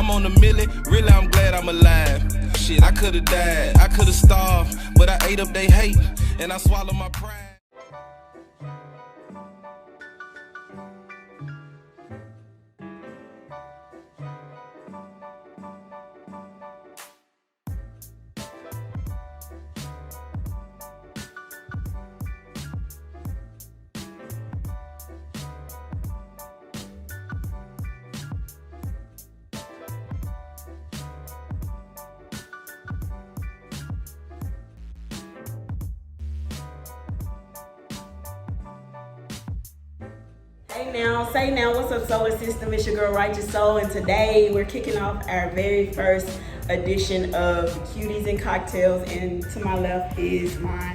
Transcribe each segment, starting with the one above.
I'm on the milli, really I'm glad I'm alive. Shit, I could've died, I could've starved, but I ate up they hate, and I swallowed my pride. Say now, what's up, solar system? It's your girl Writeous Soul, and today we're kicking off our very first edition of Cuties and Cocktails, and to my left is my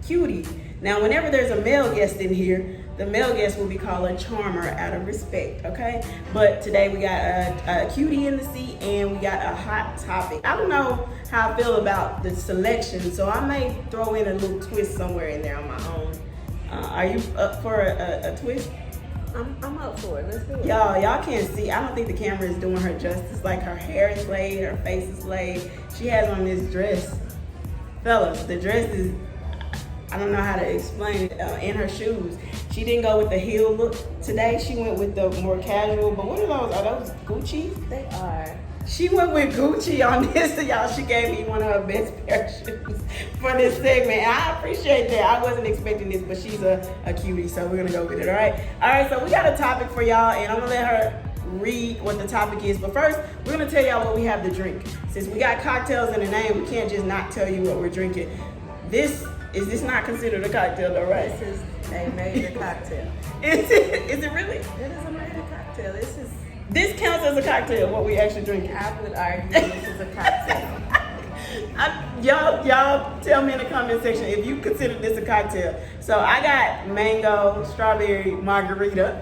cutie. Now, whenever there's a male guest in here, the male guest will be called a charmer out of respect, okay? But today we got a cutie in the seat and we got a hot topic. I don't know how I feel about the selection, so I may throw in a little twist somewhere in there on my own. Are you up for a twist? I'm up for it. Let's do it. Y'all can't see. I don't think the camera is doing her justice. Like, her hair is laid, her face is laid. She has on this dress. Fellas, the dress is, I don't know how to explain it, and her shoes. She didn't go with the heel look today. She went with the more casual, but what are those? Are those Gucci? They are. She went with Gucci on this, so y'all, she gave me one of her best pair of shoes for this segment. I appreciate that. I wasn't expecting this, but she's a cutie, so we're gonna go with it, all right? All right, so we got a topic for y'all, and I'm gonna let her read what the topic is. But first, we're gonna tell y'all what we have to drink. Since we got cocktails in the name, we can't just not tell you what we're drinking. Is this not considered a cocktail though, right? This is a major cocktail. Is it really? It is a major cocktail. This counts as a cocktail, what we actually drinking. I would argue this is a cocktail. Y'all tell me in the comment section if you consider this a cocktail. So I got mango, strawberry, margarita.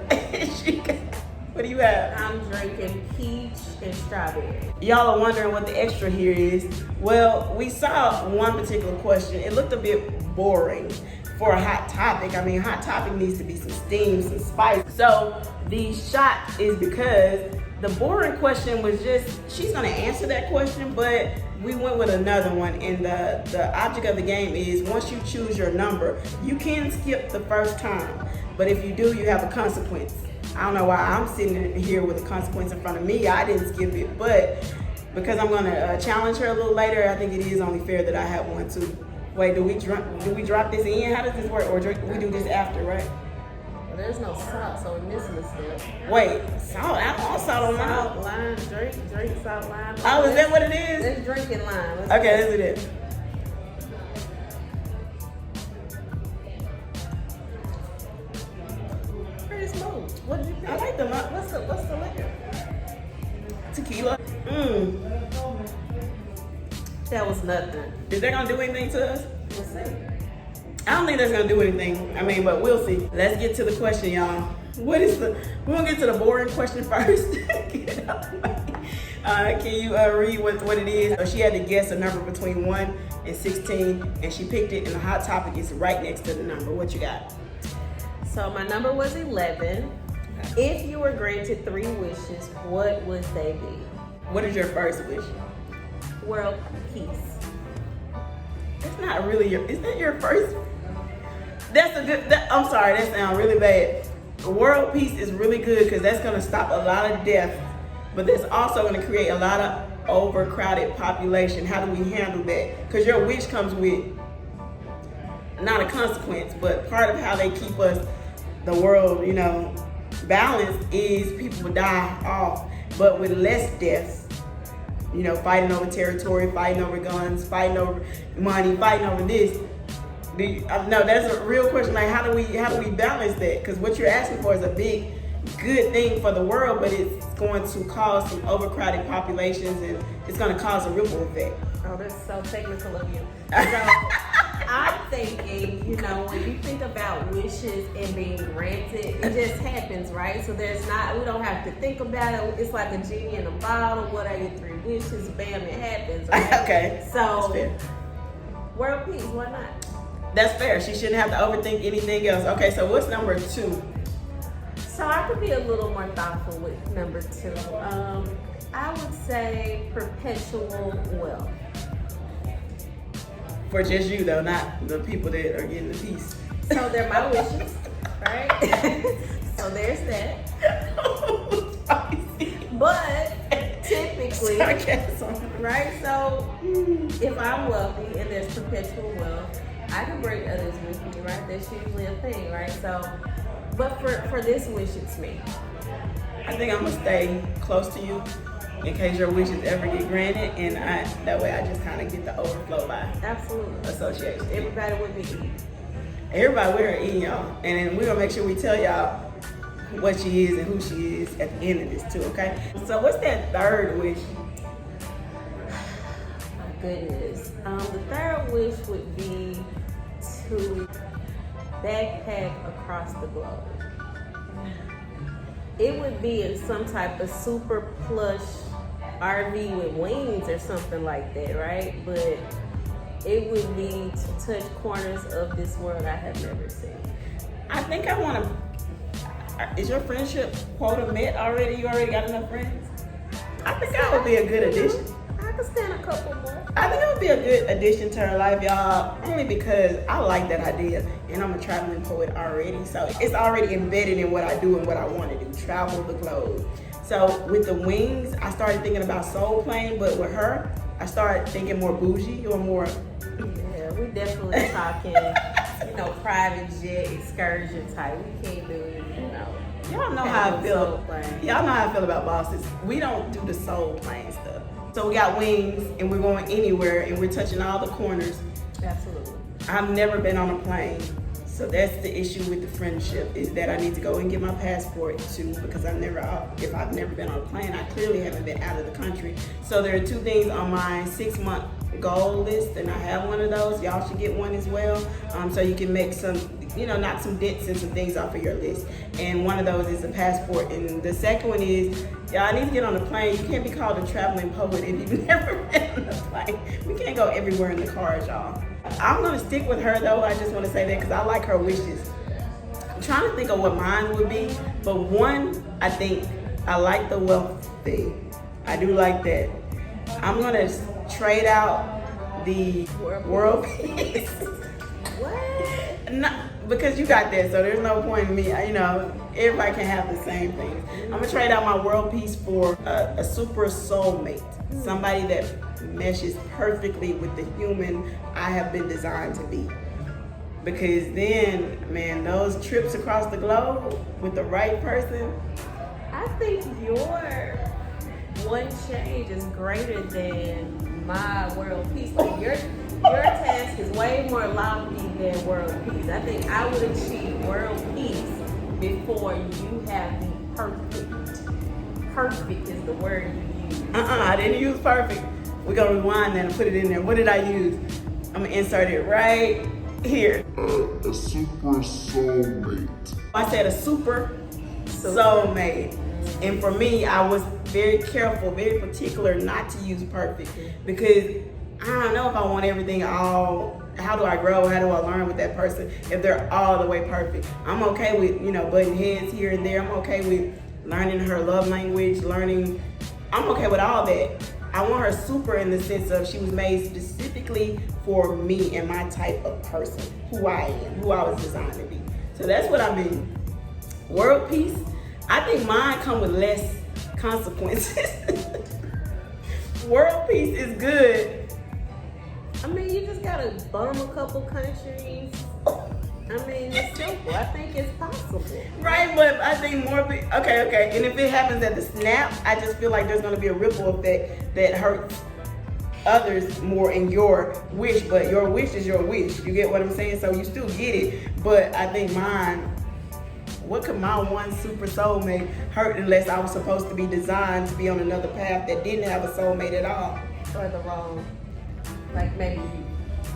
What do you have? I'm drinking peach and strawberry. Y'all are wondering what the extra here is. Well, we saw one particular question. It looked a bit boring for a hot topic. I mean, hot topic needs to be some steam, some spice. So the shot is because the boring question was just, she's gonna answer that question, but we went with another one. And the object of the game is, once you choose your number, you can skip the first time. But if you do, you have a consequence. I don't know why I'm sitting here with a consequence in front of me. I didn't skip it, but because I'm gonna challenge her a little later, I think it is only fair that I have one too. Wait, do we drop this in? How does this work? Or we do this after, right? Well, there's no salt, so we're missing a step. Wait, salt? I don't want salt on mine. Salt, lime, drink, salt, lime. Oh, is that what it is? It's drinking lime. Okay, let's do this. Pretty smooth. What did you think? I like the lime. What's the liquor? Tequila. That was nothing. Is that gonna do anything to us? We'll see. I don't think that's gonna do anything. I mean, but we'll see. Let's get to the question, y'all. We're gonna get to the boring question first. Get it out the way. Can you read what it is? So she had to guess a number between 1 and 16, and she picked it, and the hot topic is right next to the number. What you got? So my number was 11. If you were granted 3 wishes, what would they be? What is your first wish? World peace. It's not really is that your first? That's a good, I'm sorry, that sounds really bad. World peace is really good because that's gonna stop a lot of death, but that's also gonna create a lot of overcrowded population. How do we handle that? Because your wish comes with not a consequence, but part of how they keep us, the world, balanced is people would die off, but with less deaths. Fighting over territory, fighting over guns, fighting over money, fighting over this. No, that's a real question. Like, how do we balance that? Because what you're asking for is a big, good thing for the world, but it's going to cause some overcrowded populations, and it's going to cause a ripple effect. Oh, that's so technical of you. So I'm thinking, when you think about wishes and being granted, it just happens, right? So we don't have to think about it. It's like a genie in a bottle. What are your 3 wishes? Bam, it happens. Right? Okay. So, world peace, why not? That's fair. She shouldn't have to overthink anything else. Okay, so what's number 2? So I could be a little more thoughtful with number 2. I would say perpetual wealth. For just you though, not the people that are getting the piece. So they're my wishes, right? So there's that. But typically, right? So if I'm wealthy and there's perpetual wealth, I can bring others with me, right? That's usually a thing, right? So, but for this wish, it's me. I think I'm gonna stay close to you in case your wishes ever get granted, and that way I just kind of get the overflow by Absolutely association. Everybody with me eat. Everybody with her eating, y'all, and then we're gonna make sure we tell y'all what she is and who she is at the end of this too, okay? So what's that third wish? My goodness. The third wish would be to backpack across the globe. It would be in some type of super plush RV with wings or something like that, right? But it would be to touch corners of this world I have never seen. I think I want to. Is your friendship quota met already? You already got enough friends? I think that would be a good addition. I could stand a couple more. I think it would be a good addition to her life, y'all, only because I like that idea, and I'm a traveling poet already, so it's already embedded in what I do and what I want to do, travel the globe. So with the wings, I started thinking about soul plane, but with her, I started thinking more bougie or more. Yeah, we definitely talking, private jet excursion type. We can't do, Y'all know how I feel. Y'all know how I feel about bosses. We don't do the soul plane stuff. So we got wings, and we're going anywhere, and we're touching all the corners. Absolutely. I've never been on a plane, so that's the issue with the friendship, is that I need to go and get my passport too, because if I've never been on a plane, I clearly haven't been out of the country. So there are two things on my 6-month goal list, and I have one of those. Y'all should get one as well, so you can make some, knock some dents and some things off of your list. And one of those is a passport, and the second one is, y'all need to get on a plane. You can't be called a traveling poet if you've never been on a plane. We can't go everywhere in the cars, y'all. I'm gonna stick with her though. I just want to say that because I like her wishes. I'm trying to think of what mine would be, but one, I think I like the wealth thing. I do like that. I'm gonna trade out the world peace. What? No, because you got that, so there's no point in me. Everybody can have the same things. I'm gonna trade out my world peace for a super soulmate, somebody that meshes perfectly with the human I have been designed to be. Because then, man, those trips across the globe with the right person. I think your one change is greater than my world peace. Like your task is way more lofty than world peace. I think I would achieve world peace before you have the perfect. Perfect is the word you use. I didn't use perfect. We're gonna rewind that and put it in there. What did I use? I'm gonna insert it right here. A super soulmate. I said a super soulmate. And for me, I was very careful, very particular not to use perfect, because I don't know if I want everything all. How do I grow? How do I learn with that person if they're all the way perfect? I'm okay with, butting heads here and there. I'm okay with learning her love language, I'm okay with all that. I want her super in the sense of she was made specifically for me and my type of person, who I am, who I was designed to be. So that's what I mean. World peace, I think mine come with less consequences. World peace is good. I mean, you just gotta bum a couple countries. I mean, it's simple. I think it's possible. Right, but I think more people, okay. And if it happens at the snap, I just feel like there's gonna be a ripple effect that hurts others more in your wish, but your wish is your wish. You get what I'm saying? So you still get it, but I think mine, what could my one super soulmate hurt unless I was supposed to be designed to be on another path that didn't have a soulmate at all? Or the wrong, like maybe you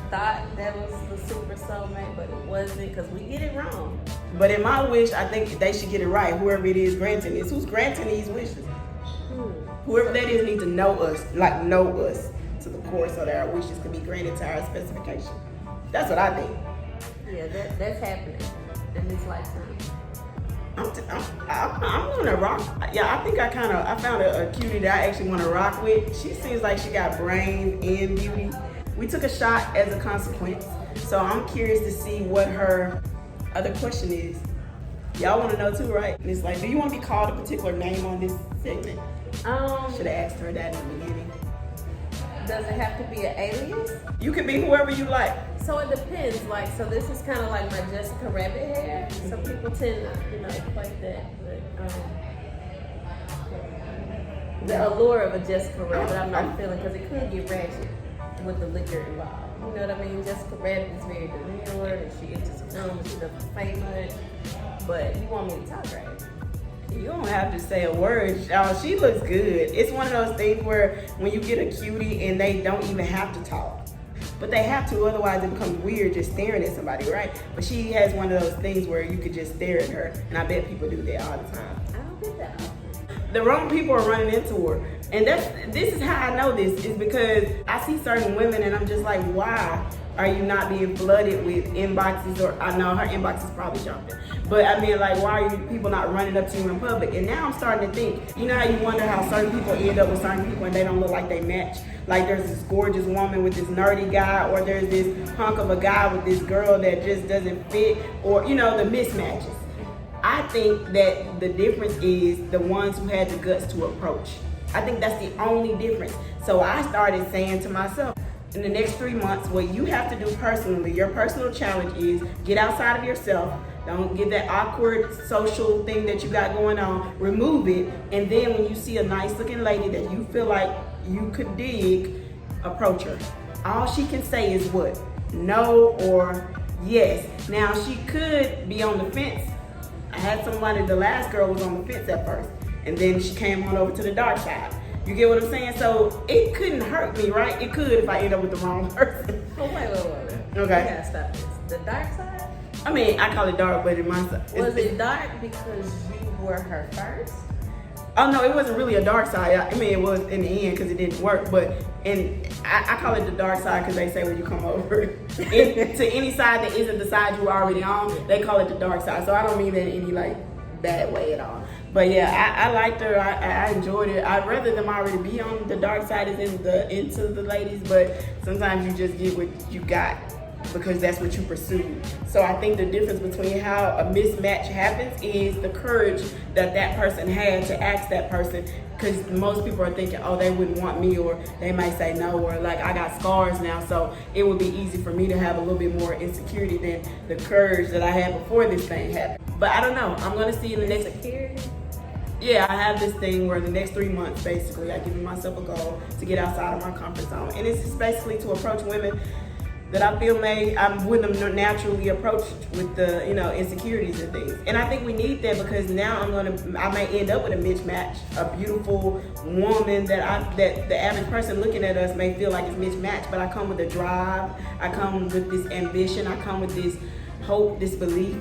thought that was the super soulmate, but it wasn't, because we get it wrong. But in my wish, I think they should get it right. Whoever it is granting this, who's granting these wishes? Whoever that is needs to know us to the core, so that our wishes can be granted to our specification. That's what I think. Yeah, that's happening in this lifetime. I'm gonna rock. Yeah, I think I found a cutie that I actually want to rock with. She seems like she got brains and beauty. We took a shot as a consequence, so I'm curious to see what her other question is. Y'all want to know too, right? And it's like, do you want to be called a particular name on this segment? Should have asked her that in the beginning. Does it have to be an alias? You can be whoever you like. So it depends. Like, so this is kind of like my Jessica Rabbit hair. Some people tend to, like that. But the allure of a Jessica Rabbit, I'm not feeling, because it could get ratchet with the liquor involved. You know what I mean? Jessica Rabbit is very demure, and she enters a room, she doesn't say much. But you want me to talk, right? You don't have to say a word. Oh, she looks good. It's one of those things where when you get a cutie and they don't even have to talk. But they have to, otherwise it becomes weird just staring at somebody, right? But she has one of those things where you could just stare at her, and I bet people do that all the time. I don't get that. The wrong people are running into her. And this is how I know this, is because I see certain women and I'm just like, why are you not being flooded with inboxes? Or I know her inbox is probably jumping. But I mean, like, why are you people not running up to you in public? And now I'm starting to think, you know how you wonder how certain people end up with certain people and they don't look like they match? Like there's this gorgeous woman with this nerdy guy, or there's this hunk of a guy with this girl that just doesn't fit, or, you know, the mismatches. I think that the difference is the ones who had the guts to approach. I think that's the only difference. So I started saying to myself, in the next 3 months, what you have to do personally, your personal challenge is get outside of yourself. Don't get that awkward social thing that you got going on. Remove it. And then when you see a nice looking lady that you feel like you could dig, approach her. All she can say is what? No or yes. Now she could be on the fence. I had somebody, the last girl was on the fence at first, and then she came on over to the dark side. You get what I'm saying? So it couldn't hurt me, right? It could if I end up with the wrong person. Oh, wait. Okay. We gotta stop this. The dark side? I mean, I call it dark, but in my side. Was it dark because you were her first? Oh no, it wasn't really a dark side. I mean, it was in the end because it didn't work, but I call it the dark side because they say when you come over to any side that isn't the side you were already on, they call it the dark side. So I don't mean that in any like bad way at all. But yeah, I liked her. I enjoyed it. I'd rather them already be on the dark side as into the ladies, but sometimes you just get what you got because that's what you pursued. So I think the difference between how a mismatch happens is the courage that person had to ask that person, because most people are thinking, oh, they wouldn't want me, or they might say no, or like I got scars now, so it would be easy for me to have a little bit more insecurity than the courage that I had before this thing happened. But I don't know. I'm gonna see in the next security. Yeah, I have this thing where the next 3 months, basically, I give myself a goal to get outside of my comfort zone, and it's just basically to approach women that I feel I wouldn't have naturally approached with the, insecurities and things. And I think we need that because now I may end up with a mismatch, a beautiful woman that the average person looking at us may feel like it's mismatched, but I come with a drive, I come with this ambition, I come with this hope, this belief,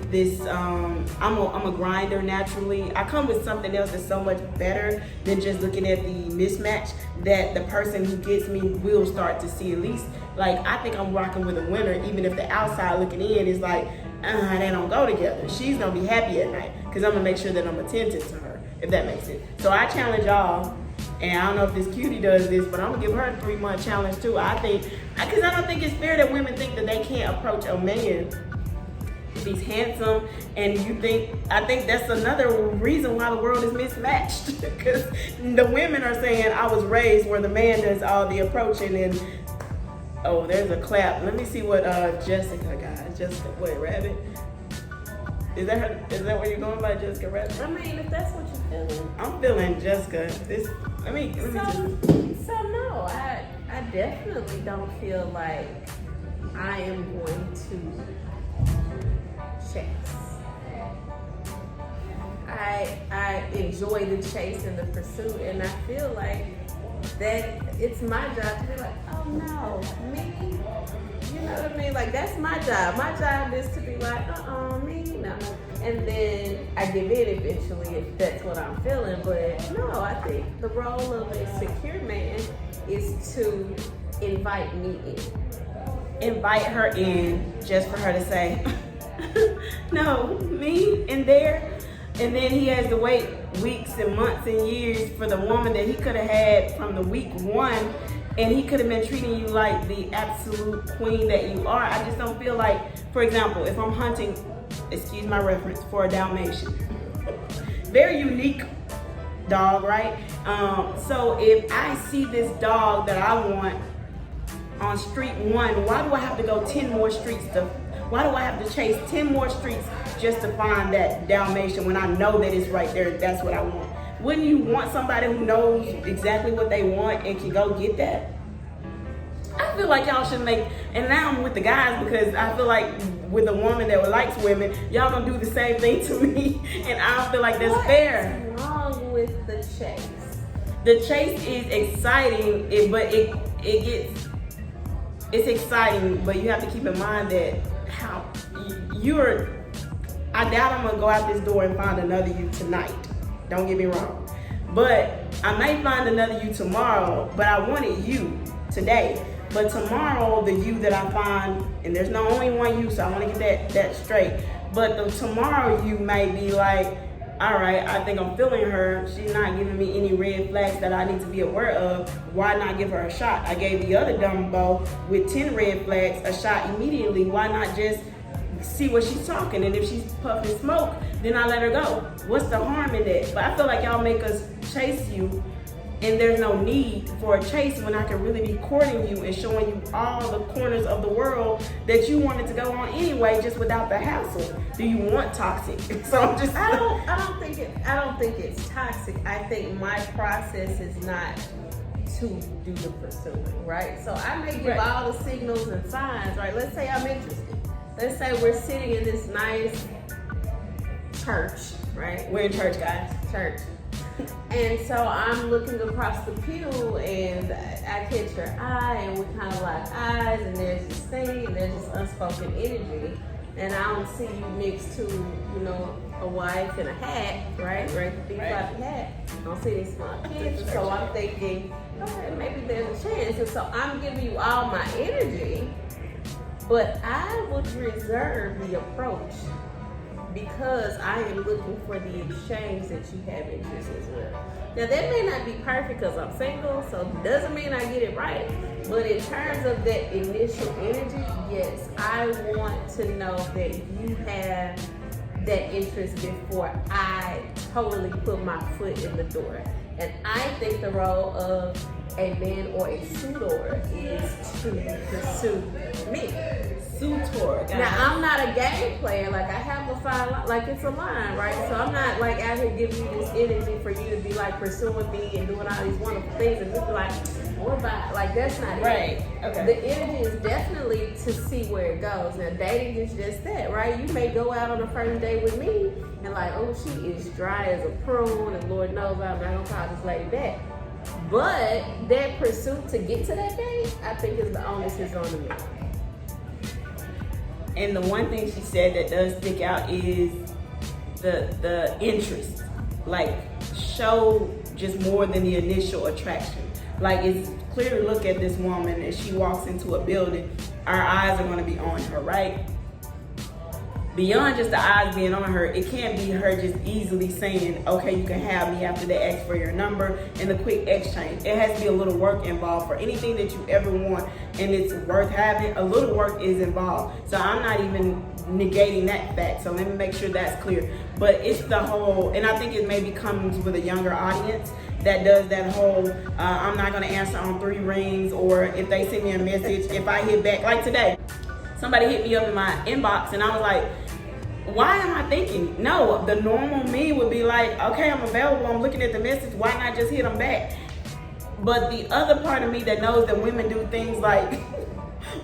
I'm a grinder naturally. I come with something else that's so much better than just looking at the mismatch, that the person who gets me will start to see at least, like, I think I'm rocking with a winner, even if the outside looking in is like, they don't go together. She's gonna be happy at night because I'm gonna make sure that I'm attentive to her, if that makes sense. So I challenge y'all, and I don't know if this cutie does this, but I'm gonna give her a 3-month challenge too. Because I don't think it's fair that women think that they can't approach a man if he's handsome, and I think that's another reason why the world is mismatched, because the women are saying I was raised where the man does all the approaching, and oh, there's a clap. Let me see what Jessica got. Jessica, wait, Rabbit? Is that where you're going by, Jessica Rabbit? I mean, if that's what you're feeling. I'm feeling Jessica. Let me just. So no, I definitely don't feel like I am going to chase. I enjoy the chase and the pursuit, and I feel like that it's my job to be like, oh no, me? You know what I mean? Like, that's my job. My job is to be like, me, no. And then I give in eventually if that's what I'm feeling. But no, I think the role of a secure man is to invite me in. Invite her in just for her to say, no, me in there. And then he has to wait weeks and months and years for the woman that he could have had from the week one, and he could have been treating you like the absolute queen that you are. I just don't feel like, for example, if I'm hunting, excuse my reference, for a Dalmatian, very unique dog, right? So if I see this dog that I want on street one, why do I have to go 10 more streets why do I have to chase 10 more streets just to find that Dalmatian when I know that it's right there? That's what I want. Wouldn't you want somebody who knows exactly what they want and can go get that? I feel like y'all should make, and now I'm with the guys because I feel like with a woman that likes women, y'all gonna do the same thing to me, and I don't feel like that's fair. What's wrong with the chase? The chase is exciting, it's exciting, but you have to keep in mind that I doubt I'm gonna go out this door and find another you tonight. Don't get me wrong. But I may find another you tomorrow, but I wanted you today. But tomorrow, the you that I find, and there's no only one you, so I wanna get that straight. But tomorrow you may be like, all right, I think I'm feeling her. She's not giving me any red flags that I need to be aware of. Why not give her a shot? I gave the other Dumbo with 10 red flags a shot immediately. Why not just see what she's talking? And if she's puffing smoke, then I let her go. What's the harm in that? But I feel like y'all make us chase you, and there's no need for a chase when I can really be courting you and showing you all the corners of the world that you wanted to go on anyway, just without the hassle. Do you want toxic? So I'm just. I don't think it's toxic. I think my process is not to do the pursuing, right? So I may give all the signals and signs, right? Let's say I'm interested. Let's say we're sitting in this nice church, right? We're in church, guys. Church. And so I'm looking across the pew and I catch your eye and we kind of lock eyes and there's this thing and there's this unspoken energy and I don't see you next to, a wife and a hat, right? The big floppy hat. I don't see any small kids. So I'm thinking, okay, maybe there's a chance. And so I'm giving you all my energy, but I would reserve the approach because I am looking for the exchange that you have interest as well. Now that may not be perfect because I'm single, so it doesn't mean I get it right. But in terms of that initial energy, yes, I want to know that you have that interest before I totally put my foot in the door. And I think the role of a man or a suitor is to pursue me. Suitor. Now I'm not a game player. Like I have a fine line, like it's a line, right? So I'm not like out here giving you this energy for you to be like pursuing me and doing all these wonderful things and just be like, what about? Like that's not it. Right. Okay. The energy is definitely to see where it goes. Now dating is just that, right? You may go out on the first date with me and like, oh, she is dry as a prune, and Lord knows I'm not gonna call this lady back. But that pursuit to get to that date, I think is the onus is on me. And the one thing she said that does stick out is the interest. Like, show just more than the initial attraction. Like, it's clear to look at this woman as she walks into a building, our eyes are gonna be on her, right? Beyond just the eyes being on her, it can't be her just easily saying, okay, you can have me after they ask for your number and the quick exchange. It has to be a little work involved. For anything that you ever want and it's worth having, a little work is involved. So I'm not even negating that fact. So let me make sure that's clear. But it's the whole, and I think it maybe comes with a younger audience that does that whole, I'm not gonna answer on 3 rings, or if they send me a message, if I hit back, like today, somebody hit me up in my inbox and I was like, why am I thinking? No, the normal me would be like, okay, I'm available, I'm looking at the message, why not just hit them back? But the other part of me that knows that women do things like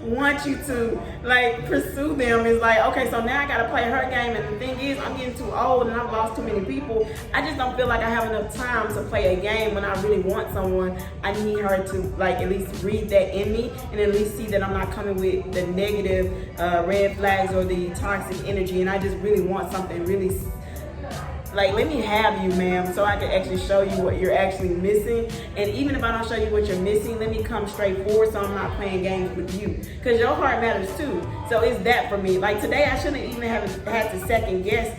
want you to like pursue them is like, okay, so now I gotta play her game, and the thing is, I'm getting too old and I've lost too many people. I just don't feel like I have enough time to play a game. When I really want someone, I need her to like at least read that in me and at least see that I'm not coming with the negative red flags or the toxic energy, and I just really want something really like, let me have you, ma'am, so I can actually show you what you're actually missing. And even if I don't show you what you're missing, let me come straight forward so I'm not playing games with you. Because your heart matters too. So it's that for me. Like today, I shouldn't even have had to second guess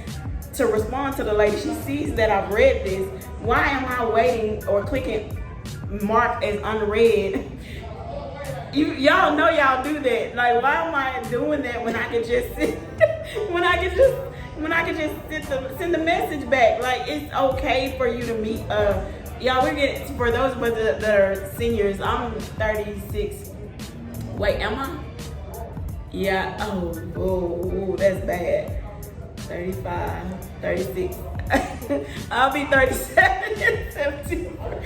to respond to the lady. She sees that I've read this. Why am I waiting or clicking mark as unread? Y'all know y'all do that. Like, why am I doing that when I can just send the message back? Like, it's okay for you to meet. Y'all, we're getting, for those of us that are seniors. I'm 36. Wait, am I? Yeah. Oh, that's bad. 35, 36. I'll be 37 in September.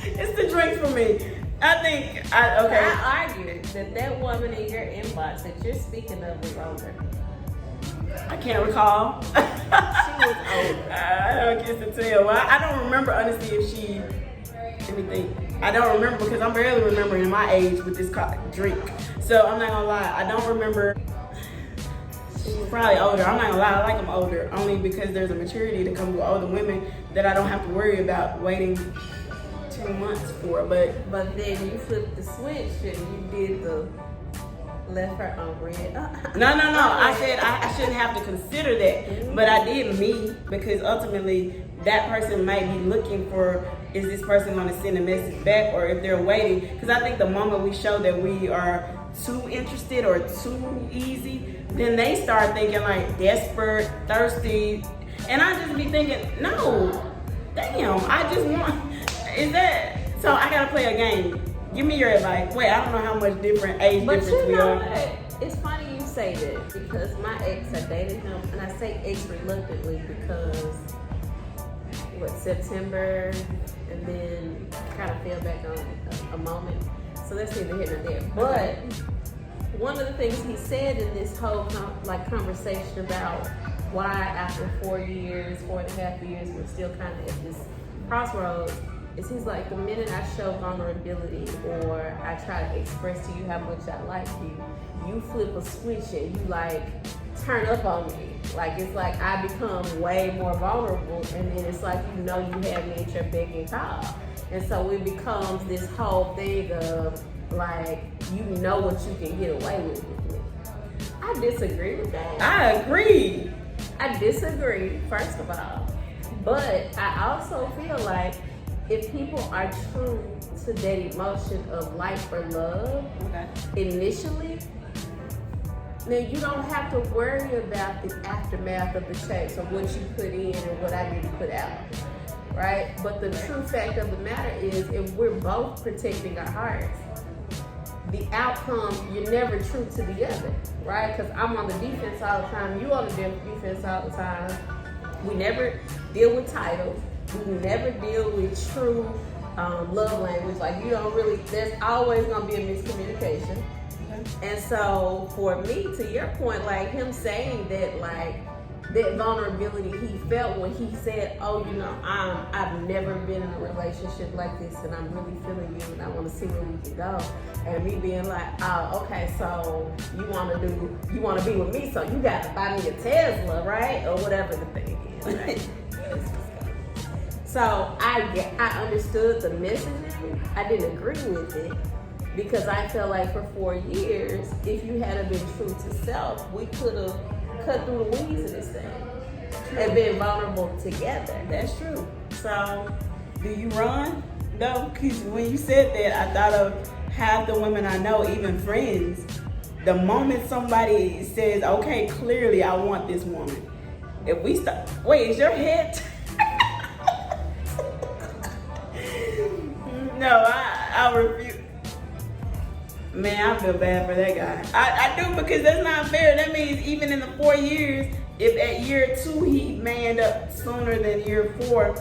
It's the drinks for me. Okay. I argued that woman in your inbox that you're speaking of was older. I can't recall. She was older. I don't kiss the tail. Well, I don't remember honestly if she anything. I don't remember because I'm barely remembering my age with this drink. So I'm not gonna lie. I don't remember. She's probably older. I'm not gonna lie. I like them older only because there's a maturity that comes with older women that I don't have to worry about waiting 2 months for. But then you flipped the switch and you did the left her on red. No. I said I shouldn't have to consider that, but I did me because ultimately that person might be looking for, is this person going to send a message back, or if they're waiting, because I think the moment we show that we are too interested or too easy, then they start thinking like desperate, thirsty, and I just be thinking, no, damn, I just want, is that, so I gotta play a game. Give me your advice. Wait, I don't know how much different age difference we are. But you know what? It's funny you say that because my ex, I dated him, and I say ex reluctantly because September, and then kind of fell back on a moment. So that's neither here nor there. But one of the things he said in this whole conversation about why after 4 years, 4.5 years, we're still kind of at this crossroads, is he's like, the minute I show vulnerability or I try to express to you how much I like you, you flip a switch and you like turn up on me. Like, it's like I become way more vulnerable, and then it's like, you know, you have me at your beck and call. And so it becomes this whole thing of like, you know what you can get away with me. I disagree with that. I agree. I disagree, first of all. But I also feel like if people are true to that emotion of like or love, initially, then you don't have to worry about the aftermath of the change of what you put in and what I need to put out, right? But the true fact of the matter is, if we're both protecting our hearts, the outcome, you're never true to the other, right? Because I'm on the defense all the time, you on the defense all the time. We never deal with titles. We never deal with true love language. Like, you don't really, there's always gonna be a miscommunication. And so for me, to your point, like him saying that, like that vulnerability he felt when he said, oh, you know, I've never been in a relationship like this, and I'm really feeling you, and I want to see where we can go. And me being like, oh, okay, so you want to be with me, so you got to buy me a Tesla, right? Or whatever the thing is, right? So I understood the messaging. I didn't agree with it because I felt like for 4 years, if you had been true to self, we could have cut through the weeds of this thing and been vulnerable together. That's true. So, do you run? No, because when you said that, I thought of half the women I know, even friends. The moment somebody says, "Okay, clearly I want this woman," if we start, wait, is your head? No, I refuse. Man, I feel bad for that guy. I do, because that's not fair. That means even in the 4 years, if at year 2 he manned up sooner than year 4,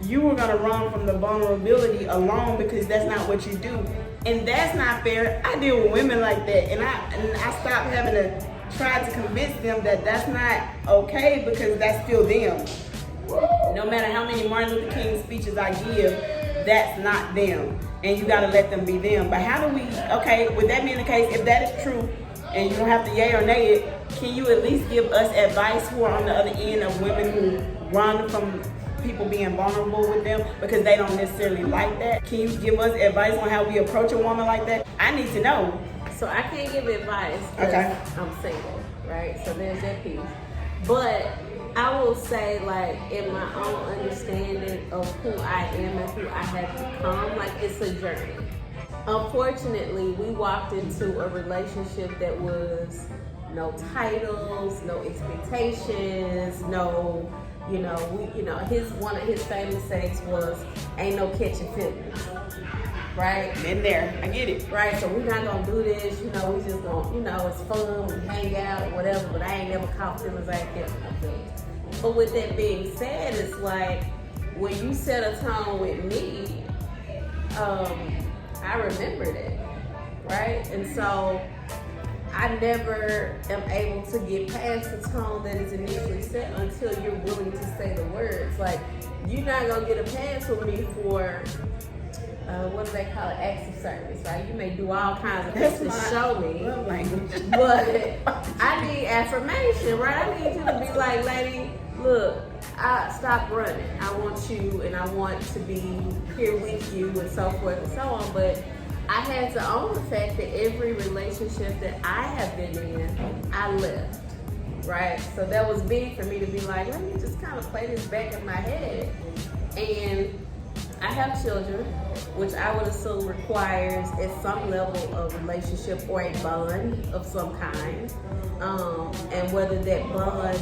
you were gonna run from the vulnerability alone because that's not what you do. And that's not fair. I deal with women like that, and I stopped having to try to convince them that that's not okay, because that's still them. No matter how many Martin Luther King speeches I give, that's not them, and you gotta let them be them. But how do we, okay, with that being the case, if that is true, and you don't have to yay or nay it, can you at least give us advice who are on the other end of women who run from people being vulnerable with them because they don't necessarily like that? Can you give us advice on how we approach a woman like that? I need to know. So I can't give advice because I'm single, right? So there's that piece. But I will say, like, in my own understanding of who I am and who I have become, like, it's a journey. Unfortunately, we walked into a relationship that was no titles, no expectations, no, one of his famous sayings was, "Ain't no catching feelings." Right? Been there. I get it. Right, so we're not gonna do this, we just gonna, it's fun, we hang out, whatever, but I ain't never caught feelings, I ain't catching no feelings. But with that being said, it's like, when you set a tone with me, I remember that, right? And so, I never am able to get past the tone that is initially set until you're willing to say the words. Like, you're not gonna get a pass with me for, what do they call it? Acts of service, right? You may do all kinds of things to show me, love language. but I need affirmation, right? I need you to be like, lady, look, I stop running. I want you, and I want to be here with you, and so forth and so on. But I had to own the fact that every relationship that I have been in, I left, right? So that was big for me to be like, let me just kind of play this back in my head. And I have children, which I would assume requires at some level of relationship or a bond of some kind. And whether that bond,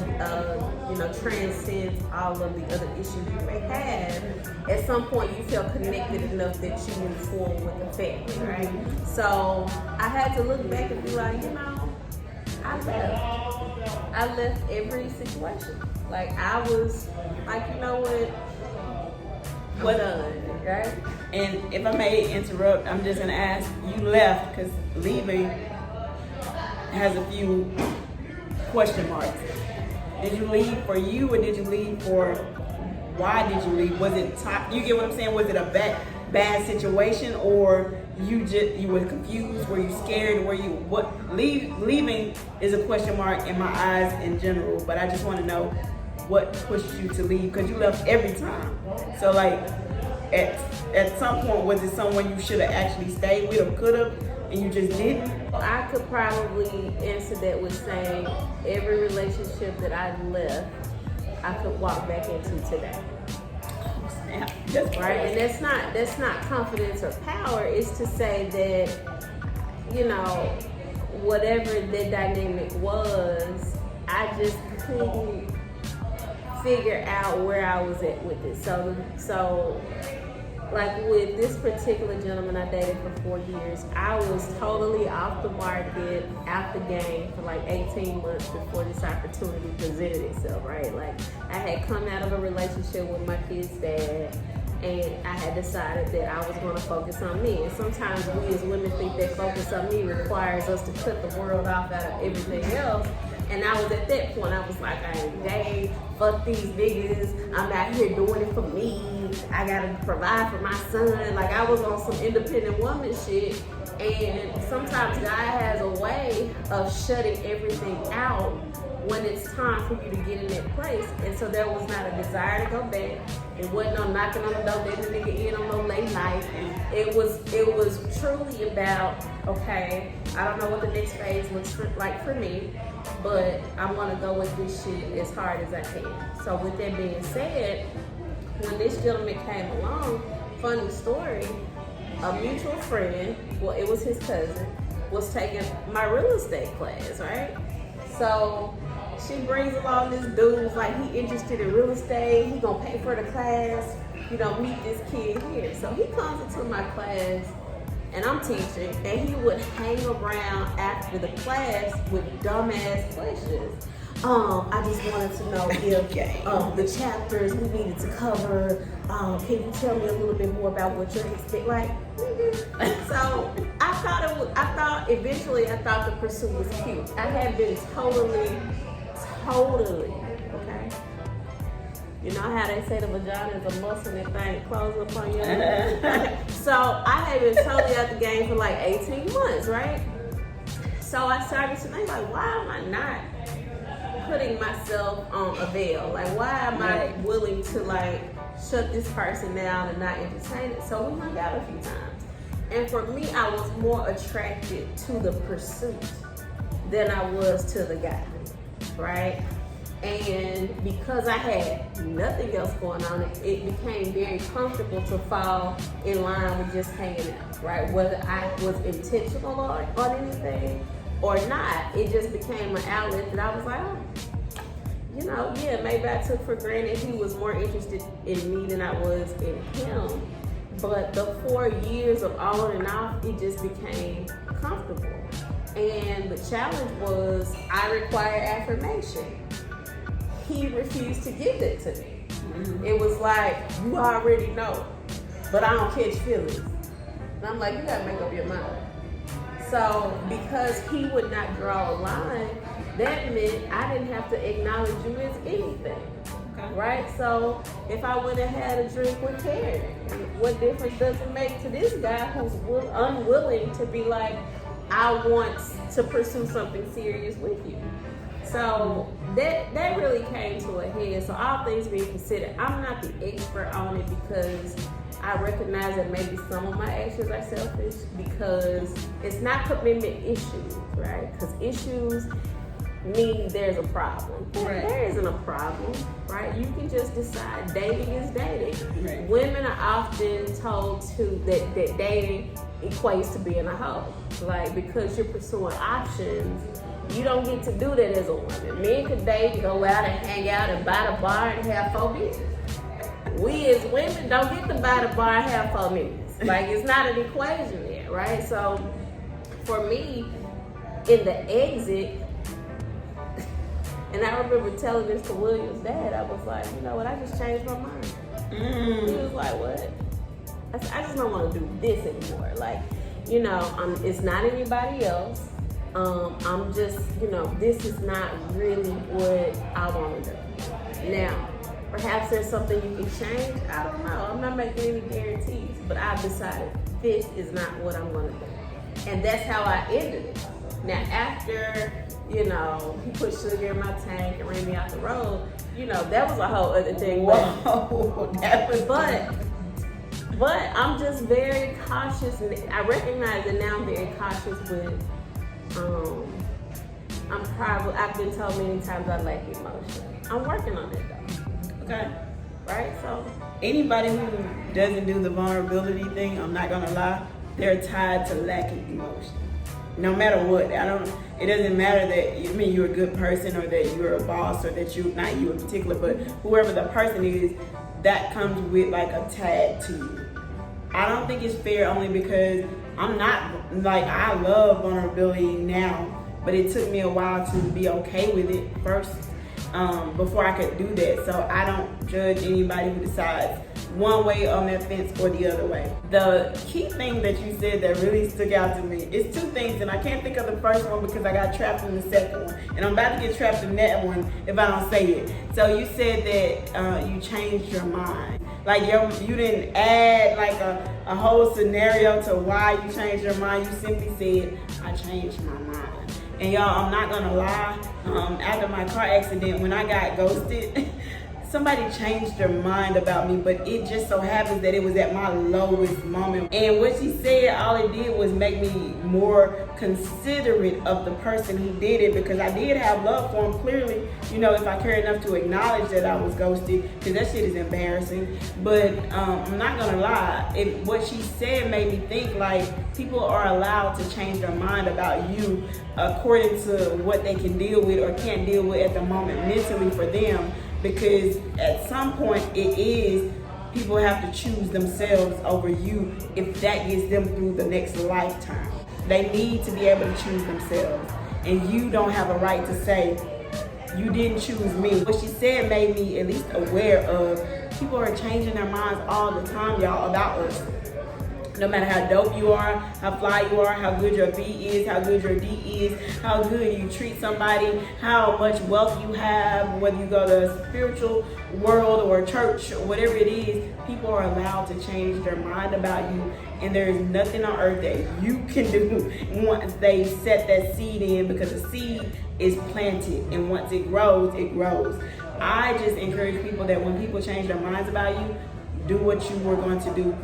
transcends all of the other issues you may have, at some point you feel connected enough that you move forward with the family, right? So I had to look back and be like, I left every situation. Like, I was like, what done, right? And if I may interrupt, I'm just gonna ask, you left because leaving has a few question marks. Did you leave for you, or did you leave for, why did you leave? Was it you get what I'm saying? Was it a bad situation, or you were confused? Were you scared? Leaving is a question mark in my eyes in general, but I just want to know what pushed you to leave, because you left every time. So like, at some point, was it someone you should have actually stayed with or could have, and you just didn't? I could probably answer that with saying every relationship that I left, I could walk back into today. Yeah, that's right. And that's not confidence or power. It's to say that, whatever the dynamic was, I just couldn't figure out where I was at with it. So like with this particular gentleman I dated for 4 years, I was totally off the market, out the game for like 18 months before this opportunity presented itself, right? Like, I had come out of a relationship with my kid's dad, and I had decided that I was going to focus on me. And sometimes we as women think that focus on me requires us to cut the world off out of everything else. And I was at that point, I was like, I ain't gay, fuck these niggas, I'm out here doing it for me, I gotta provide for my son. Like, I was on some independent woman shit. And sometimes God has a way of shutting everything out when it's time for you to get in that place. And so there was not a desire to go back. It wasn't no knocking on the door, letting the nigga in on no late night. It was truly about, okay, I don't know what the next phase looks like for me, but I'm gonna go with this shit as hard as I can. So with that being said, when this gentleman came along, funny story, a mutual friend, well, it was his cousin, was taking my real estate class, right? So she brings along this dude who's like, he interested in real estate, he gonna pay for the class, meet this kid here. So he comes into my class, and I'm teaching, and he would hang around after the class with dumbass questions. I just wanted to know if the chapters we needed to cover, can you tell me a little bit more about what you're expecting? Like, so I thought eventually the pursuit was cute. I had been totally, okay? You know how they say the vagina is a muscle and thing close up on your head? So I had been totally out the game for like 18 months, right? So I started to think, like, why am I not putting myself on a veil? Like, why am I willing to like shut this person down and not entertain it? So we hung out a few times. And for me, I was more attracted to the pursuit than I was to the guy, right? And because I had nothing else going on, it became very comfortable to fall in line with just hanging out, right? Whether I was intentional on anything or not, it just became an outlet that I was like, oh, you know, yeah, maybe I took for granted he was more interested in me than I was in him. But the 4 years of on and off, it just became comfortable. And the challenge was I required affirmation. He refused to give it to me. Mm-hmm. It was like, you already know, but I don't catch feelings. And I'm like, you gotta make up your mind. So because he would not draw a line, that meant I didn't have to acknowledge you as anything. Okay. Right? So if I went and had a drink with Karen, what difference does it make to this guy who's unwilling to be like, I want to pursue something serious with you? So that really came to a head. So all things being considered, I'm not the expert on it because I recognize that maybe some of my actions are selfish because it's not commitment issues, right? Because issues mean there's a problem. Right. There isn't a problem, right? You can just decide dating is dating. Right. Women are often told that dating equates to being a hoe. Like, because you're pursuing options, you don't get to do that as a woman. Men could date, go out and hang out and buy the bar and have 4 bitches. We as women don't get to buy the bar and have 4 niggas. Like, it's not an equation there, right? So for me, in the exit, and I remember telling this to William's dad, I was like, you know what, I just changed my mind. He was like, what? I said, I just don't want to do this anymore. Like, you know, it's not anybody else. I'm just, you know, this is not really what I want to do. Now, perhaps there's something you can change. I don't know. I'm not making any guarantees, but I've decided this is not what I'm going to do. And that's how I ended it. Now, after, you know, he put sugar in my tank and ran me out the road, you know, that was a whole other thing. Whoa, that was But I'm just very cautious, and I recognize that now I'm very cautious with, I've been told many times I lack emotion. I'm working on it though. Okay. Right? So anybody who doesn't do the vulnerability thing, I'm not gonna lie, they're tied to lacking emotion. No matter what. It doesn't matter that you're a good person or that you're a boss or that not you in particular, but whoever the person is, that comes with like a tag to you. I don't think it's fair only because I'm not, like, I love vulnerability now, but it took me a while to be okay with it first before I could do that. So I don't judge anybody who decides one way on that fence or the other way. The key thing that you said that really stuck out to me is 2 things, and I can't think of the first one because I got trapped in the second one, and I'm about to get trapped in that one if I don't say it. So you said that you changed your mind. Like you didn't add like a whole scenario to why you changed your mind. You simply said, I changed my mind. And y'all, I'm not gonna lie, after my car accident, when I got ghosted, somebody changed their mind about me, but it just so happens that it was at my lowest moment. And what she said, all it did was make me more considerate of the person who did it, because I did have love for him, clearly, you know, if I care enough to acknowledge that I was ghosted, because that shit is embarrassing. But I'm not gonna lie, what she said made me think like people are allowed to change their mind about you according to what they can deal with or can't deal with at the moment mentally for them. Because at some point people have to choose themselves over you if that gets them through the next lifetime. They need to be able to choose themselves. And you don't have a right to say, you didn't choose me. What she said made me at least aware of people are changing their minds all the time, y'all, about us. No matter how dope you are, how fly you are, how good your B is, how good your D is, how good you treat somebody, how much wealth you have, whether you go to a spiritual world or church or whatever it is, people are allowed to change their mind about you. And there is nothing on earth that you can do once they set that seed in, because the seed is planted, and once it grows, it grows. I just encourage people that when people change their minds about you, do what you were going to do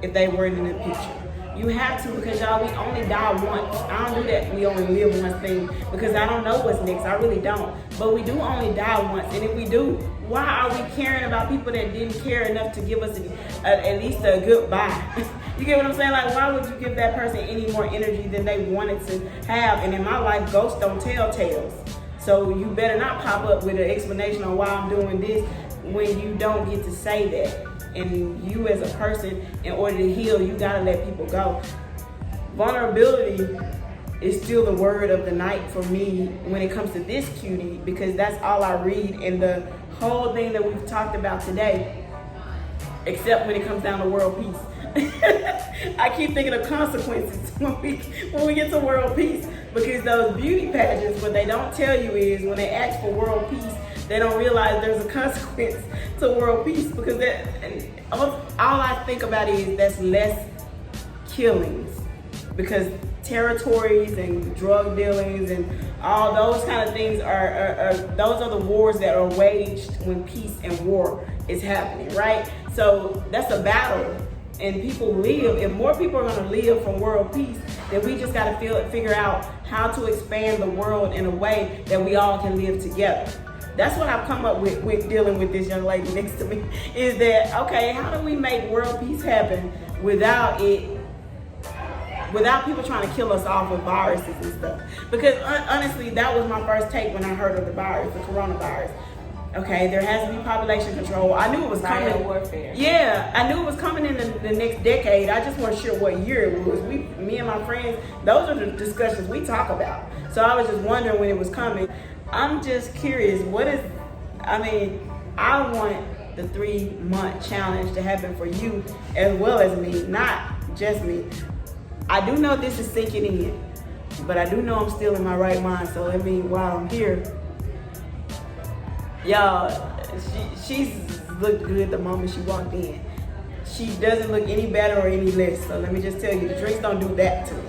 if they weren't in the picture. You have to, because y'all, we only die once. I don't do that we only live once thing, because I don't know what's next. I really don't. But we do only die once. And if we do, why are we caring about people that didn't care enough to give us at least a goodbye? You get what I'm saying? Like, why would you give that person any more energy than they wanted to have? And in my life, ghosts don't tell tales. So you better not pop up with an explanation on why I'm doing this when you don't get to say that. And you as a person, in order to heal, you gotta let people go. Vulnerability is still the word of the night for me when it comes to this cutie, because that's all I read in the whole thing that we've talked about today, except when it comes down to world peace. I keep thinking of consequences when we get to world peace, because those beauty pageants, what they don't tell you is when they ask for world peace, they don't realize there's a consequence to world peace, because all I think about is that's less killings, because territories and drug dealings and all those kind of things those are the wars that are waged when peace and war is happening, right? So that's a battle, and people live. If more people are going to live from world peace, then we just got to figure out how to expand the world in a way that we all can live together. That's what I've come up with dealing with this young lady next to me, is that, okay, how do we make world peace happen without people trying to kill us off with viruses and stuff? Because honestly, that was my first take when I heard of the virus, the coronavirus. Okay, there has to be population control. I knew it was coming. Warfare. Yeah, I knew it was coming in the next decade. I just wasn't sure what year it was. Me and my friends, those are the discussions we talk about. So I was just wondering when it was coming. I'm just curious, I want the 3-month challenge to happen for you as well as me, not just me. I do know this is sinking in, but I do know I'm still in my right mind. So that means while I'm here, y'all, she's looked good the moment she walked in. She doesn't look any better or any less. So let me just tell you, the drinks don't do that to me.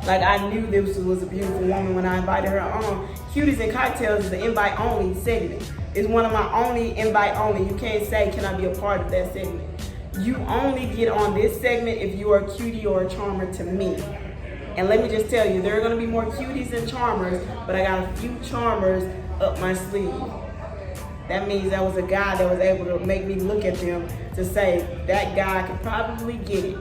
Like, I knew this was a beautiful woman when I invited her on. Cuties and Cocktails is the invite only segment. It's one of my only invite only. You can't say, can I be a part of that segment? You only get on this segment if you are a cutie or a charmer to me. And let me just tell you, there are gonna be more cuties and charmers, but I got a few charmers up my sleeve. That means that was a guy that was able to make me look at them to say, that guy could probably get it.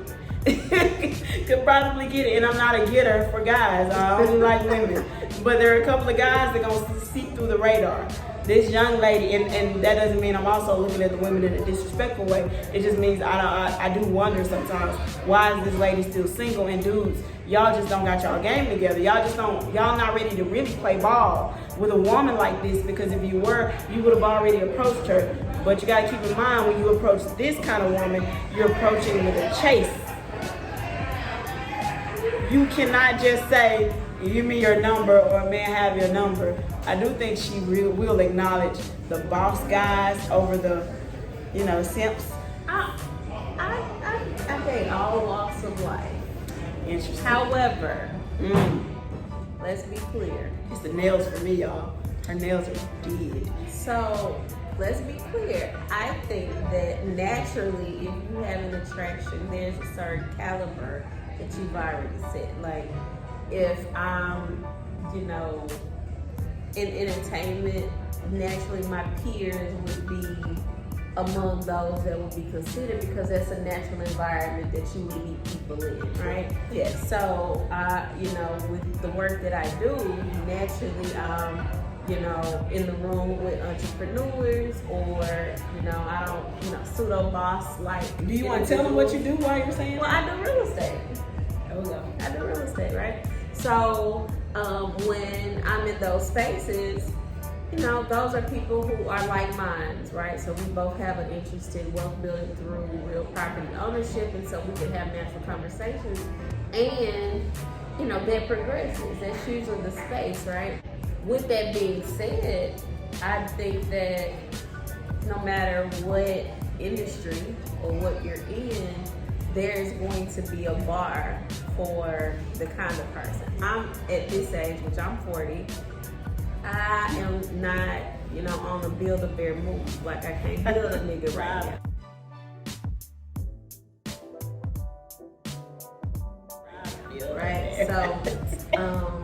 Could probably get it. And I'm not a getter for guys. I only like women. But there are a couple of guys that are gonna see through the radar. This young lady, and that doesn't mean I'm also looking at the women in a disrespectful way. It just means I do wonder sometimes, why is this lady still single? And dudes, y'all just don't got y'all game together. Y'all not ready to really play ball with a woman like this, because if you were, you would have already approached her. But you gotta keep in mind, when you approach this kind of woman, you're approaching with a chase. You cannot just say, give me your number, or may I have your number. I do think she will acknowledge the boss guys over the, simps. I date all walks of life. Interesting. However, let's be clear. It's the nails for me, y'all. Her nails are dead. So let's be clear. I think that naturally, if you have an attraction, there's a certain caliber that you've already set. Like, if I'm, in entertainment, naturally my peers would be among those that would be considered, because that's a natural environment that you would meet people in, right? Yes. So, with the work that I do, naturally, in the room with entrepreneurs, or, I don't, pseudo boss like. Do you want to tell them what you do while you're saying? Well, I do real estate. There we go. I do real estate, right? So when I'm in those spaces, those are people who are like minds, right? So we both have an interest in wealth building through real property ownership, and so we can have natural conversations. And, that progresses. That's usually the space, right? With that being said, I think that no matter what industry or what you're in, there's going to be a bar for the kind of person. I'm at this age, which I'm 40, I am not, on a Build-A-Bear move. Like, I can't build a nigga right now. right? So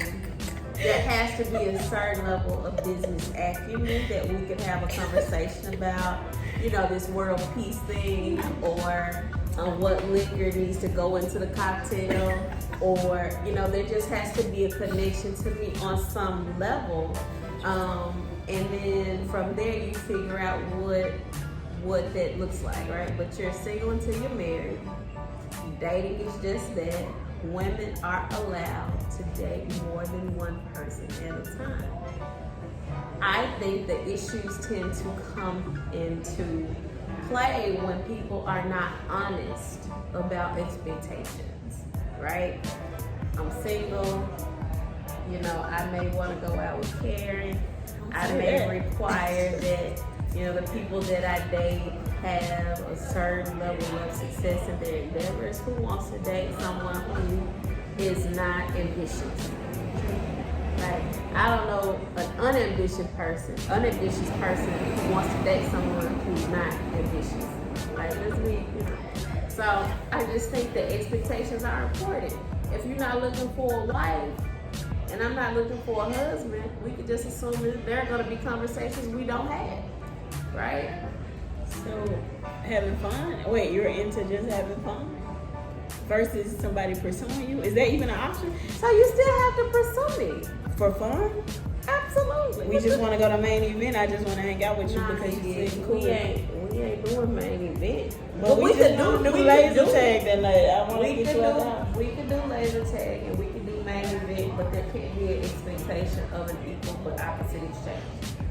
there has to be a certain level of business acumen that we can have a conversation about, this world peace thing, or what liquor needs to go into the cocktail, or, there just has to be a connection to me on some level. And then from there you figure out what that looks like, right? But you're single until you're married. Dating is just that. Women are allowed to date more than one person at a time. I think the issues tend to come into play when people are not honest about expectations, right? I'm single, I may want to go out with Karen. I may require that, the people that I date have a certain level of success in their endeavors. Who wants to date someone who is not ambitious? Like, I don't know an unambitious person who wants to date someone who's not ambitious. Like, let's be, So I just think that expectations are important. If you're not looking for a wife, and I'm not looking for a husband, we could just assume that there are going to be conversations we don't have, right? So, having fun? Wait, you're into just having fun? Versus somebody pursuing you? Is that even an option? So you still have to pursue me. For fun? Absolutely. We just want to go to main event. I just want to hang out with you because you seem cool. We ain't doing main event. But we could do laser tag that night. I want to get you out. We could do laser tag and we could do main event, but there can't be an expectation of an equal but opposite exchange.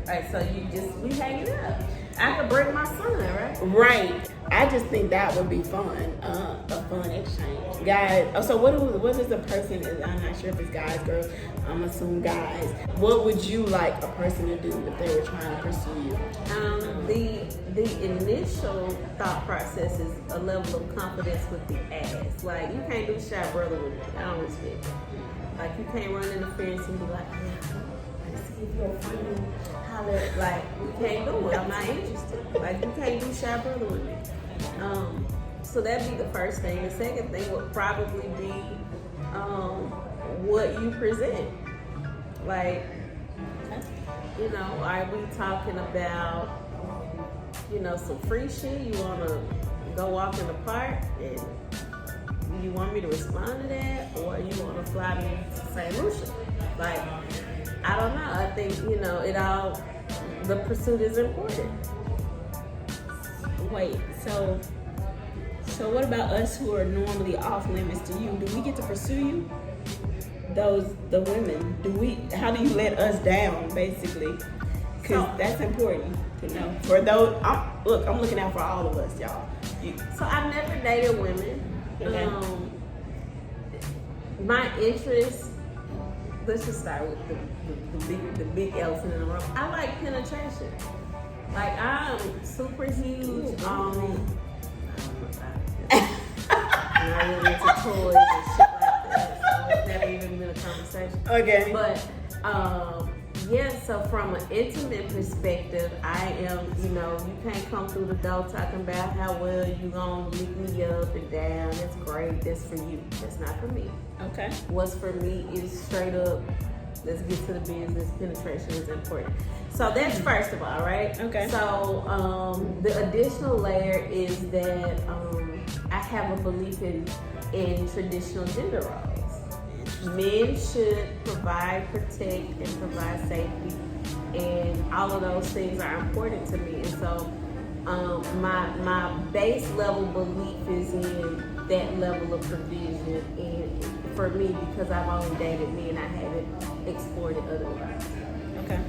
Right, so we hanging out. I could bring my son, right? Right. I just think that would be fun, a fun exchange. Guys, so what is a person, I'm not sure if it's guys, girls, I'm assuming guys. What would you like a person to do if they were trying to pursue you? The initial thought process is a level of confidence with the ass. Like, you can't do shot brother with me. I don't respect it. Like, you can't run interference and be like, if you're funny, holler. Like, you can't do it. I'm not interested. Like, you can't do shy brother with me. So that'd be the first thing. The second thing would probably be what you present. Like, are we talking about, some free shit? You want to go walk in the park and you want me to respond to that? Or you want to fly me to St. Lucia? Like, I don't know. I think, the pursuit is important. Wait, so what about us who are normally off limits to you? Do we get to pursue you? The women, how do you let us down, basically? Because that's important to know. For those, I'm looking out for all of us, y'all. So I've never dated women. Okay. My interest, let's just start with the big elephant in the room. I like penetration. Like, I'm super huge on not really into toys and shit like that. So it's never even been a conversation. Okay. But so from an intimate perspective, I am, you can't come through the door talking about how well you gonna lick me up and down. That's great. That's for you. That's not for me. Okay. What's for me is straight up, let's get to the business. Penetration is important. So that's first of all, right? Okay. So the additional layer is that I have a belief in traditional gender roles. Men should provide, protect, and provide safety, and all of those things are important to me. And so my base level belief is in that level of provision, and for me, because I've only dated men, I haven't explored it otherwise. Okay.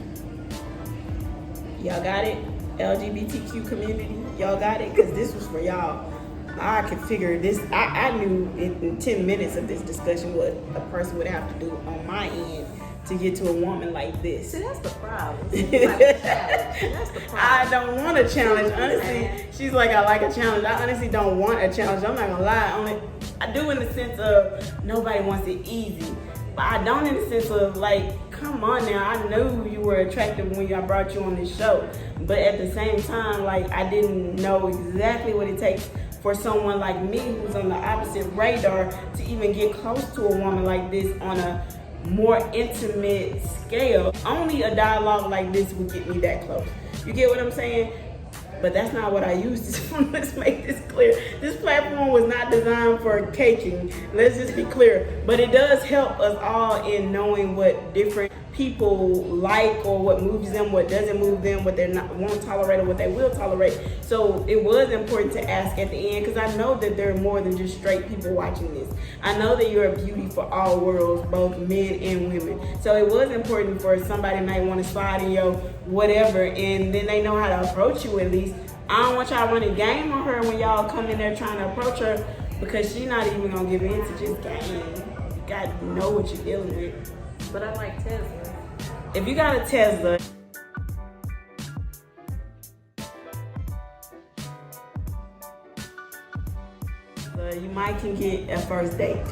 Y'all got it? LGBTQ community, y'all got it? Because this was for y'all. I could figure this. I knew in 10 minutes of this discussion what a person would have to do on my end to get to a woman like this. See, that's the problem. That's the problem. I don't want a challenge. Honestly, she's like, I like a challenge. I honestly don't want a challenge. I'm not gonna lie. I do in the sense of nobody wants it easy. But I don't in the sense of like, come on now. I knew you were attractive when I brought you on this show. But at the same time, like, I didn't know exactly what it takes for someone like me who's on the opposite radar to even get close to a woman like this on a more intimate scale. Only a dialogue like this would get me that close. You get what I'm saying? But that's not what I used this for. Let's make this clear. This platform was not designed for caking. Let's just be clear. But it does help us all in knowing what different people like, or what moves them, what doesn't move them, what they won't tolerate, or what they will tolerate. So it was important to ask at the end, because I know that there are more than just straight people watching this. I know that you're a beauty for all worlds, both men and women. So it was important for somebody might want to slide in your whatever, and then they know how to approach you at least. I don't want y'all running game on her when y'all come in there trying to approach her, because she's not even gonna give in to just game. You gotta know what you're dealing with. But I like Tesla. If you got a Tesla, you might can get a first date.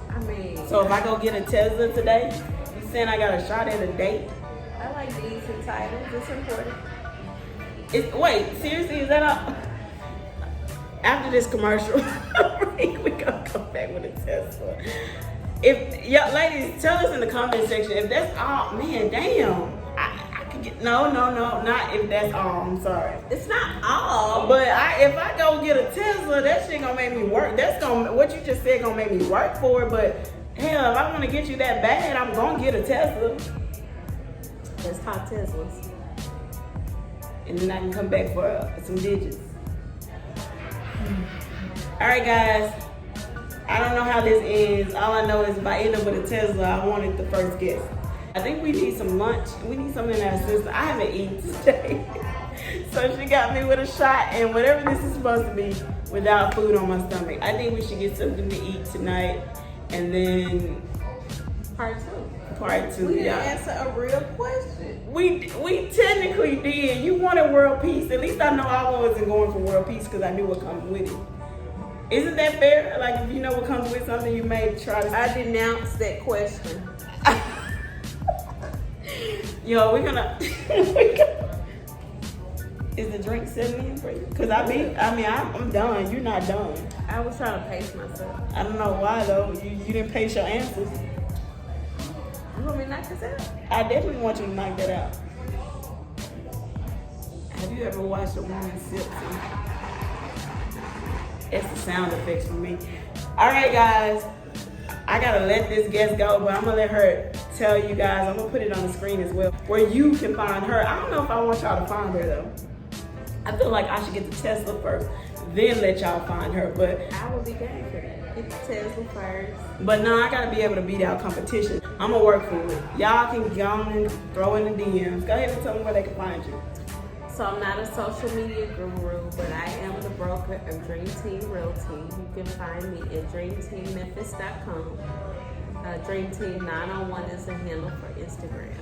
I mean, so if I go get a Tesla today, you saying I got a shot at a date? I like these and titles. It's important. Wait, seriously, is that all? After this commercial, we gonna come back with a Tesla. If y'all ladies, tell us in the comment section if that's all. Man, damn, I could get no, not if that's all. I'm sorry, it's not all. But if I go get a Tesla, that shit gonna make me work. That's gonna, what you just said gonna make me work for it. But hell, if I want to get you that bad, I'm gonna get a Tesla. Let's talk Teslas, and then I can come back for some digits. All right, guys. I don't know how this ends. All I know is if I end up with a Tesla, I wanted the first guest. I think we need some lunch. We need something in our system. I haven't eaten today. So she got me with a shot and whatever this is supposed to be without food on my stomach. I think we should get something to eat tonight. And then part two. Part two, we didn't yeah. answer a real question. We technically did. You wanted world peace. At least I know I wasn't going for world peace because I knew what comes with it. Isn't that fair? Like, if you know what comes with something, you may try to... I denounce that question. Yo, we're gonna... Is the drink setting in for you? Because I'm done. You're not done. I was trying to pace myself. I don't know why, though. You didn't pace your answers. You want me to knock this out? I definitely want you to knock that out. Have you ever watched a woman sip? It's the sound effects for me. All right, guys. I gotta let this guest go, but I'm gonna let her tell you guys. I'm gonna put it on the screen as well, where you can find her. I don't know if I want y'all to find her though. I feel like I should get the Tesla first, then let y'all find her. But I will be game for that. Get the Tesla first. But no, I gotta be able to beat out competition. I'm gonna work for it. Y'all can go on and throw in the DMs. Go ahead and tell me where they can find you. So I'm not a social media guru, but I am the broker of Dream Team Realty. You can find me at dreamteammemphis.com. Dream Team 901 is the handle for Instagram.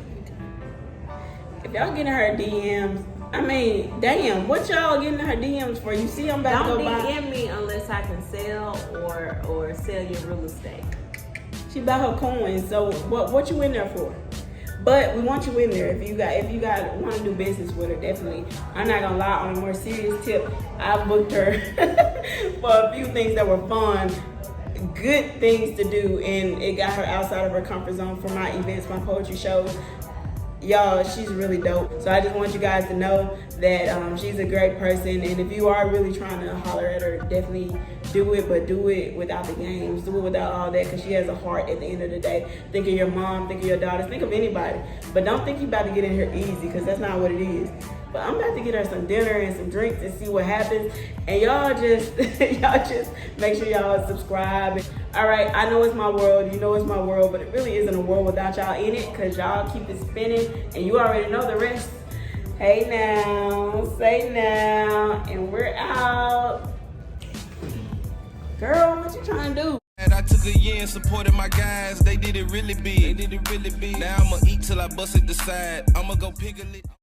If y'all getting her DMs, I mean, damn, what y'all getting her DMs for? You see I'm about to go buy. Don't DM me unless I can sell or sell your real estate. She buy her coins, so what you in there for? But we want you in there if you got want to do business with her. Definitely. I'm not gonna lie. On a more serious tip, I booked her for a few things that were fun, good things to do, and it got her outside of her comfort zone for my events, my poetry shows. Y'all, she's really dope. So I just want you guys to know that she's a great person, and if you are really trying to holler at her, definitely do it, but do it without the games. Do it without all that, because she has a heart at the end of the day. Think of your mom, think of your daughters, think of anybody. But don't think you about to get in here easy, because that's not what it is. But I'm about to get her some dinner and some drinks and see what happens. And y'all just make sure y'all subscribe. All right, I know it's my world, you know it's my world, but it really isn't a world without y'all in it, because y'all keep it spinning, and you already know the rest. Hey now, say now, and we're out. Girl, what you trying to do? And I took a year and supported my guys. They did it really big. Now I'ma eat till I bust it the side. I'ma go pick a lick.